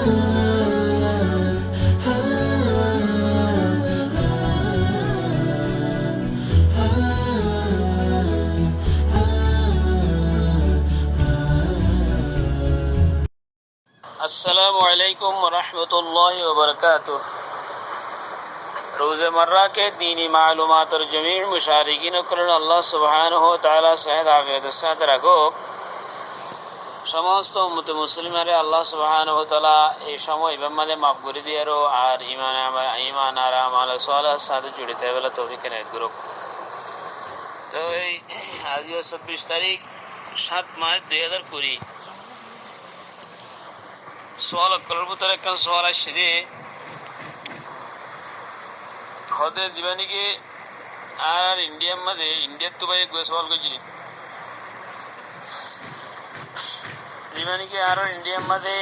السلام علیکم ورحمۃ اللہ وبرکاتہ. روزمرہ کے دینی معلومات اور جمیع مشارکین کرن আল্লাহ সুবহানাহু ওয়া তাআলা সহিত আফিয়াতের সাথে রাখুক. সমস্ত উম্মত মুসলিমারে আল্লাহ সুবহানাহু ওয়া তাআলা এই সময় ইবামালে মাফ করে দিয়ারো আর ঈমান আর আমাল সালাহ সাথে জড়িত হওয়ার তৌফিক এনায়েত করুক. তো এই আজ 26 তারিখ 7 মার্চ 2020 সোয়াল করার ভিতরে একটা সোয়াল আসছে যে হতে দিবানিকে আর ইন্ডিয়ার মধ্যে ইন্ডিয়ার তো ভাই সোয়াল করছি দিবানিকে আর ইন্ডিয়ার মধ্যে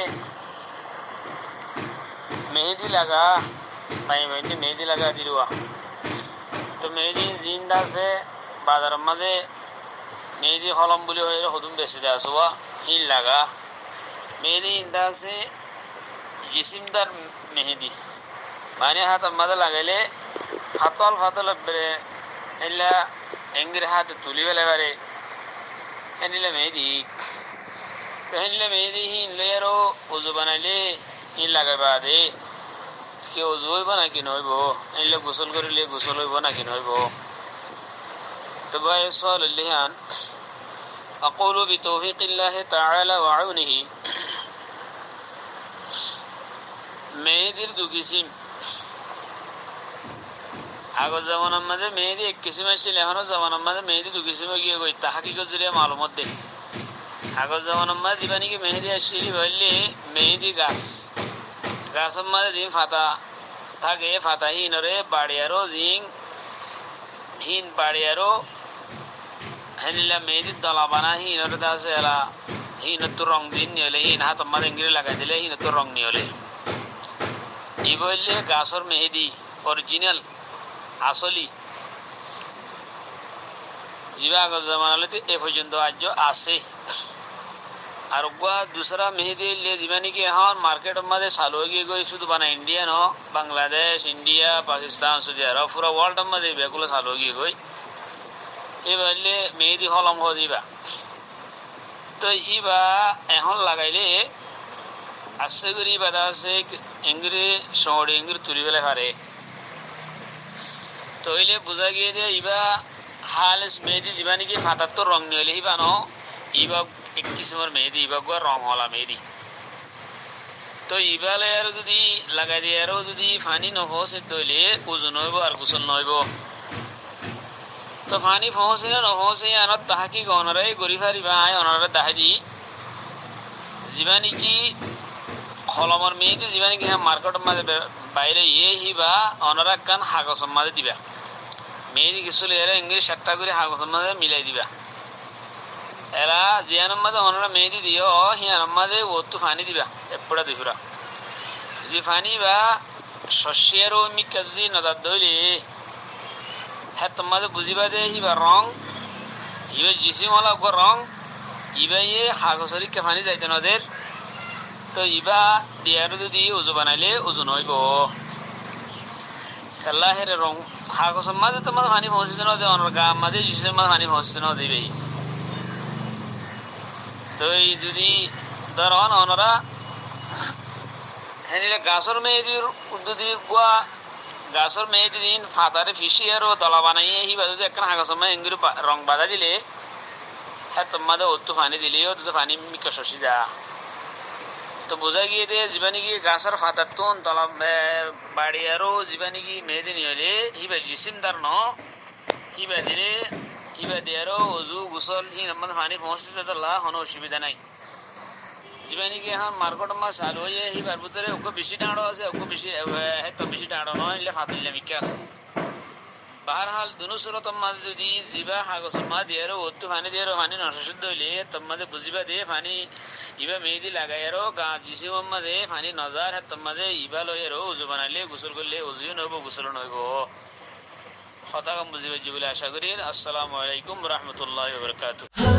মেহেদি লাগা ভাই ভাইটি মেহেদি লাগা দিলুয়া তো মেহেদি জিন্দা আছে বাজারের মধ্যে মেহেদি হলম বলে হয়ে হতুম বেশি দেওয়া সোয়া হিল লাগা মেহেদি ইন্দা আছে জিসিমদার মেহেদি মানে হাত আমাদের লাগাইলে ফাতল ফাতল বেড়ে এলা এঙ্গির হাত তুলি বেলে বারে হেনিলে মেহেদি তো হেনিলে মেহেদি হিন লইয়ারও উজু বানাইলে হিন লাগাইবা দে কে উজু হইব নাকি নইব হেনিলে গোসল করিলে গোসল হইব নাকি নইব. তো ভাই সোয়াল লিহান أقول بتوفيق الله تعالى وعونه মেহেদির দু কিসিম. আগর জামানার মাঝে মেহেদি এক কিসিম আসছিল, এখনো জামানার মাঝে মেহেদি দু কিসিমে গিয়ে গই তাহাকিকত জরিয়া মালুমত দে. আগর জামানার মাঝে দিবানিকে মেহেদি আসছিল বললে মেহেদি গাছের মাঝে দিন ফাতা থাকে ফাতা হিনরে বাড়িয়ারও জিং হিন বাড়িয়ারও হেনিলা মেহেদির দলা বানা হিনরে আছে এলা হিনত তো রং দিন নিয়ে হলে হিন হাত মাঝে ইংরে লাগাই দিলে হিনত তো রং নিয়ে হলে ই বললে গাছর মেহেদি অরিজিনাল আসলি ইবা আগর জামানালে তো এ পর্যন্ত আজ আছে. আর দুসরা মেহেদি দিবানিকে এখন মার্কেটের মাঝে চালু হয়ে গিয়ে শুধু বানা ইন্ডিয়া ন বাংলাদেশ ইন্ডিয়া পাকিস্তান সৌদি আরব পুরো ওয়ার্ল্ডের মাঝে বেগুলো চালু হয়ে গই এই বললে মেহেদি হলম হো দিবা. তো ইবা এখন লাগাইলে আস্তে করে বাধা আছে এঙ্গিরে শহরে এঙ্গির তুলি বেলে পারে তো হইলে বোঝা গিয়ে দিয়ে ইবা হালেস মেহেদি দিবা নাকি ফাতার তো রং নিয়ে হলে ইবা ন ইবা এক কিসিমের মেহেদি ইবা গুয়া রং হলা মেহেদি. তো ইবালে আর যদি লাগাই দিয়ে আরও যদি ফানি নহসে তৈলে ওজন হইব আর গোসল নহইব. তো ফানি ফহসে না নহসে আনত তাহাকি অনারাই গড়ি ফারিবা আয় অনারা দাহাদি যিবা নাকি কলমর মেয়েদি যিবা নাকি মার্কেটের মাঝে বাইরে ইয়ে হিবা অনারা কান হাগসের মাঝে দিবা মেয়েদি কিছু এরা ইংলিশ 7টা করে হাগসের মাঝে মিলাই দিবা. এরা জিয়ানোর মাঝে অনারা মেয়েদি দিও হিয়ানোর মাঝে ওতু ফানি দিবা এপড়া দুপুরা যদি ফানি বা শস্যেরও মিকা যদি নদার ধরলে হ্যাঁ তোমাদের বুঝিবা যে হিবা রং ইবে জিসিমলা রং ইবা ইয়ে হাগসরিকে ফানি যাইতে নদের তো ইবা দিয়ারও যদি উজু বানাইলে ওজন হইব হের রং হাগসের মাঝে তোমার পানি পৌঁছিতে ন দে অনর গাম মাঝে জিসের মাঝে পানি পৌঁছিতে ন দিবে. তো এই যদি ধরন অনরা হেনিলে গাছর মেয়েদির যদি গুয়া গাছর মেয়েদি দিন ফাতারে ফিসি আরও দলা বানাইয়ে হিবা যদি একটা হাগসের মাঝে এঙ্গুরি রং বাঁধা দিলে হ্যাঁ তোমাদের ওত্তু পানি দিলেও তো পানি মিকা শশি যা. তো বোঝা গিয়ে দিয়ে যিবা নাকি গাছের ফাতার তুন তলা বাড়ি আরও যিবা নাকি মেহেদি নিয়ে হলে হিবা জিসিমদার ন হিবা দিলে হিবা দিয়ে আরও অজু গোসল হি আমাদের পানি পৌঁছতে লা কোনো অসুবিধা নাই. যিবা নাকি এখন মার্কেটের মাছ চালু হয়ে হিবার ভিতরে ওকে বেশি টাঁড়ো আছে ওকে বেশি তো বেশি টাঁড়ো নয় এলে ফাতিলে মিকা আছে. বাহারহাল দুনো সুরতর মাঝে যদি যিবা হাগসের মা দিয়ে আরও ওত্তু পানি দিয়ে আরও পানি নশুদ্ধ হইলে তোমাদের বুঝিবা দিয়ে পানি ইবা মেহেদি লাগাই আরও গা জিসিমের মাঝে পানি নজার হ্যাঁ তোমাদের ইবা লই আরও উজু বানাইলে গোসল করলে উজুও নইব গোসলও নইব. কথা কম বুঝিবা বলে আশা করি. আসসালামু আলাইকুম রহমতুল্লাহ ওয়া বারাকাতুহু.